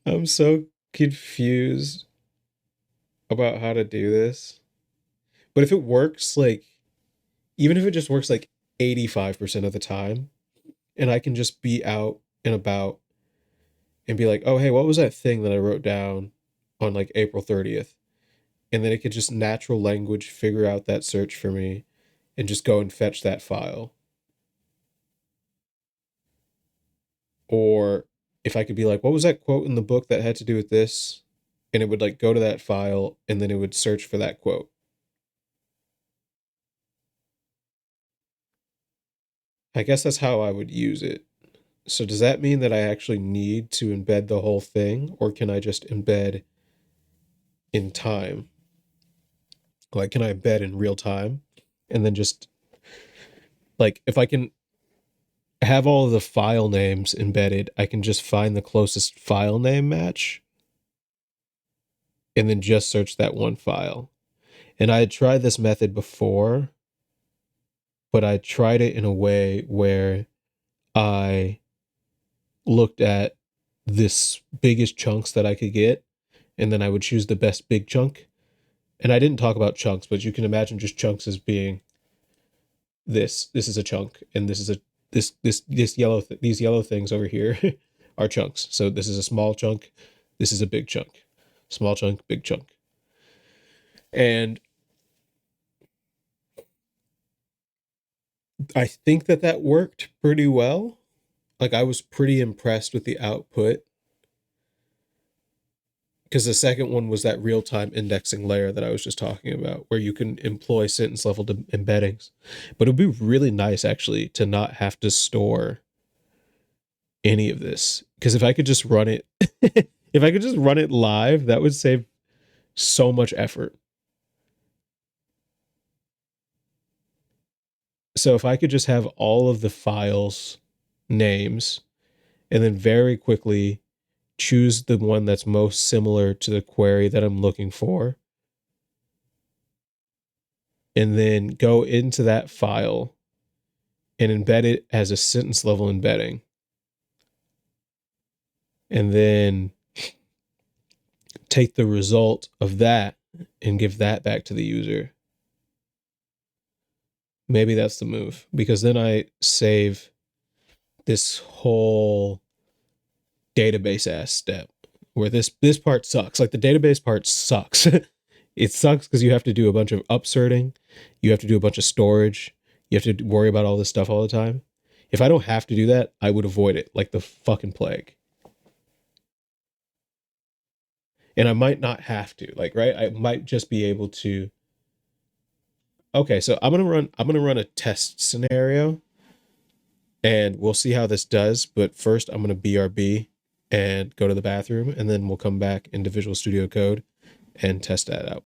I'm so confused about how to do this. But if it works, like, even if it just works like 85% of the time, and I can just be out and about and be like, oh, hey, what was that thing that I wrote down on like April 30th? And then it could just natural language figure out that search for me and just go and fetch that file. Or if I could be like, what was that quote in the book that had to do with this? And it would like go to that file and then it would search for that quote. I guess that's how I would use it. So does that mean that I actually need to embed the whole thing, or can I just embed in time? Like, can I embed in real time? And then just like, if I can have all of the file names embedded, I can just find the closest file name match and then just search that one file. And I had tried this method before, but I tried it in a way where I looked at this biggest chunks that I could get, and then I would choose the best big chunk. And I didn't talk about chunks, but you can imagine just chunks as being this. This is a chunk, and this is a this yellow these yellow things over here are chunks. So this is a small chunk. This is a big chunk. Small chunk, big chunk. And I think that that worked pretty well. Like I was pretty impressed with the output because the second one was that real-time indexing layer that I was just talking about, where you can employ sentence level embeddings. But it would be really nice actually to not have to store any of this, because if I could just run it, if I could just run it live, that would save so much effort. So if I could just have all of the files names and then very quickly choose the one that's most similar to the query that I'm looking for, and then go into that file and embed it as a sentence level embedding, and then take the result of that and give that back to the user. Maybe that's the move, because then I save this whole database ass step where this part sucks. Like the database part sucks. It sucks because you have to do a bunch of upserting, you have to do a bunch of storage, you have to worry about all this stuff all the time. If I don't have to do that, I would avoid it like the fucking plague. And I might not have to, like, right? I might just be able to. Okay, so I'm gonna run a test scenario and we'll see how this does. But first I'm gonna BRB and go to the bathroom, and then we'll come back into Visual Studio Code and test that out.